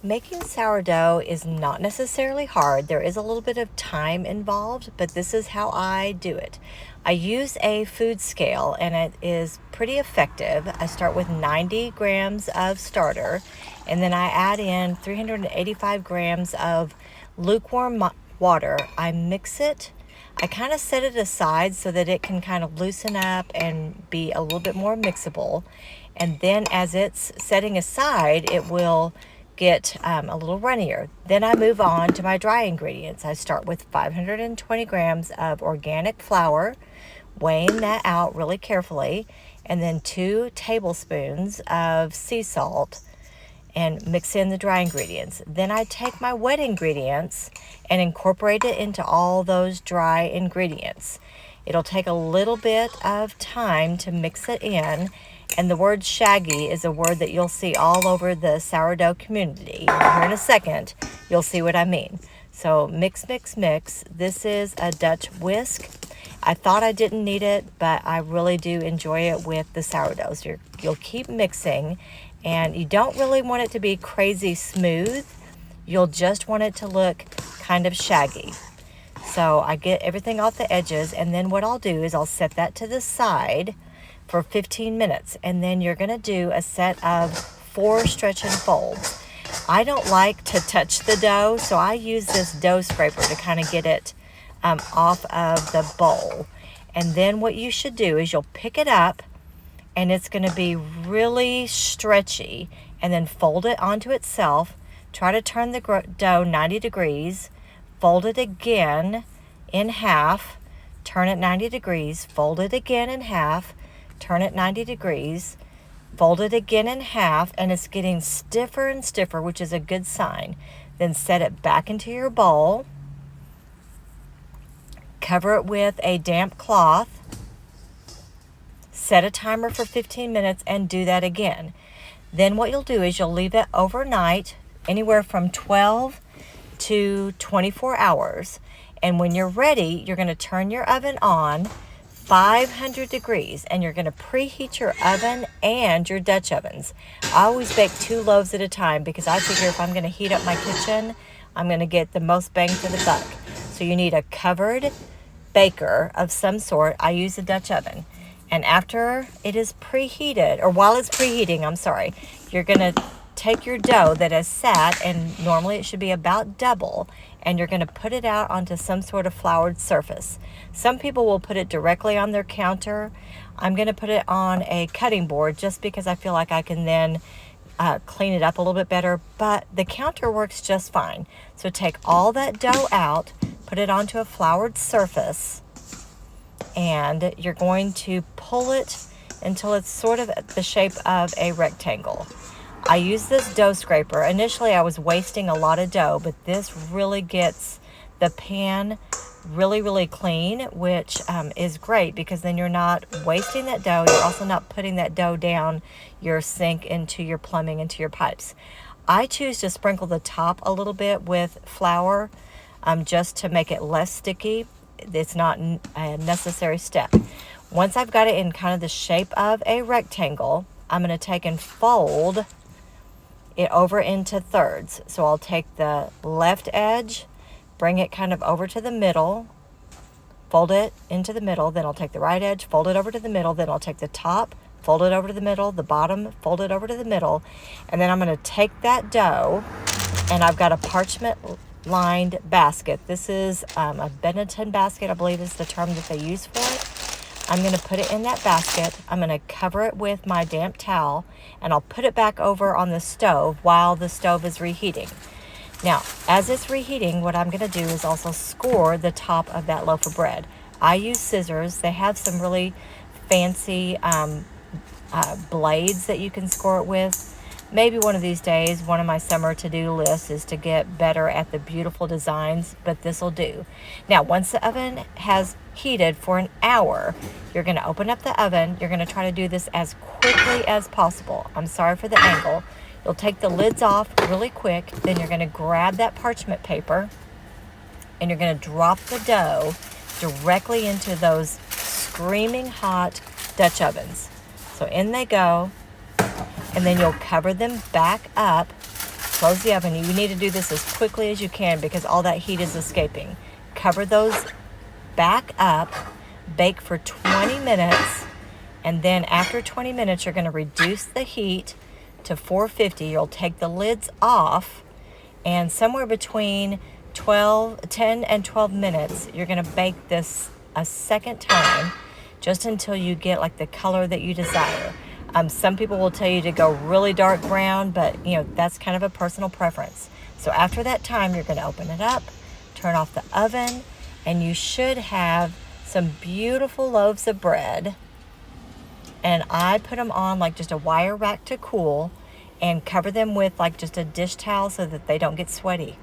Making sourdough is not necessarily hard. There is a little bit of time involved, but this is how I do it. I use a food scale and it is pretty effective. I start with 90 grams of starter and then I add in 385 grams of lukewarm water. I mix it. I kind of set it aside so that it can kind of loosen up and be a little bit more mixable. And then as it's setting aside, it will get a little runnier. Then I move on to my dry ingredients. I start with 520 grams of organic flour, weighing that out really carefully, and then 2 tablespoons of sea salt, and mix in the dry ingredients. Then I take my wet ingredients and incorporate it into all those dry ingredients. It'll take a little bit of time to mix it in, and the word shaggy is a word that you'll see all over the sourdough community. Here in a second, you'll see what I mean. So mix, mix, mix. This is a Dutch whisk. I thought I didn't need it, but I really do enjoy it with the sourdoughs. You'll keep mixing, and you don't really want it to be crazy smooth. You'll just want it to look kind of shaggy. So I get everything off the edges, and then what I'll do is I'll set that to the side for 15 minutes, and then you're going to do a set of 4 stretch and folds. I don't like to touch the dough, so I use this dough scraper to kind of get it off of the bowl. And then what you should do is you'll pick it up, and it's going to be really stretchy, and then fold it onto itself. Try to turn the dough 90 degrees, fold it again in half, turn it 90 degrees, fold it again in half, turn it 90 degrees, fold it again in half, and it's getting stiffer and stiffer, which is a good sign. Then set it back into your bowl, cover it with a damp cloth, set a timer for 15 minutes, and do that again. Then what you'll do is you'll leave it overnight, anywhere from 12 to 24 hours. And when you're ready, you're going to turn your oven on 500 degrees, and you're going to preheat your oven and your Dutch ovens. I always bake 2 loaves at a time because I figure if I'm going to heat up my kitchen, I'm going to get the most bang for the buck. So you need a covered baker of some sort. I use a Dutch oven. And after it is preheated, or while it's preheating, you're going to take your dough that has sat, and normally it should be about double, and you're going to put it out onto some sort of floured surface. Some people will put it directly on their counter. I'm going to put it on a cutting board just because I feel like I can then clean it up a little bit better, but the counter works just fine. So take all that dough out, put it onto a floured surface, and you're going to pull it until it's sort of the shape of a rectangle. I use this dough scraper. Initially, I was wasting a lot of dough, but this really gets the pan really, really clean, which is great because then you're not wasting that dough. You're also not putting that dough down your sink, into your plumbing, into your pipes. I choose to sprinkle the top a little bit with flour just to make it less sticky. It's not a necessary step. Once I've got it in kind of the shape of a rectangle, I'm going to take and fold it over into thirds. So I'll take the left edge, bring it kind of over to the middle, fold it into the middle, then I'll take the right edge, fold it over to the middle, then I'll take the top, fold it over to the middle, the bottom, fold it over to the middle, and then I'm going to take that dough, and I've got a parchment lined basket. This is a Benetton basket, I believe is the term that they use for it. I'm going to put it in that basket. I'm going to cover it with my damp towel, and I'll put it back over on the stove while the stove is reheating. Now, as it's reheating, what I'm going to do is also score the top of that loaf of bread. I use scissors. They have some really fancy blades that you can score it with. Maybe one of these days, one of my summer to-do lists is to get better at the beautiful designs, but this will do. Now, once the oven has heated for an hour, you're going to open up the oven. You're going to try to do this as quickly as possible. I'm sorry for the angle. You'll take the lids off really quick. Then you're going to grab that parchment paper, and you're going to drop the dough directly into those screaming hot Dutch ovens. So in they go. And then you'll cover them back up close the oven. You need to do this as quickly as you can because all that heat is escaping. Cover those back up, bake for 20 minutes, and then after 20 minutes, you're going to reduce the heat to 450. You'll take the lids off, and somewhere between 10 and 12 minutes, you're going to bake this a second time, just until you get like the color that you desire. Some people will tell you to go really dark brown, but that's kind of a personal preference. So after that time, you're going to open it up, turn off the oven, and you should have some beautiful loaves of bread. And I put them on like just a wire rack to cool, and cover them with like just a dish towel so that they don't get sweaty.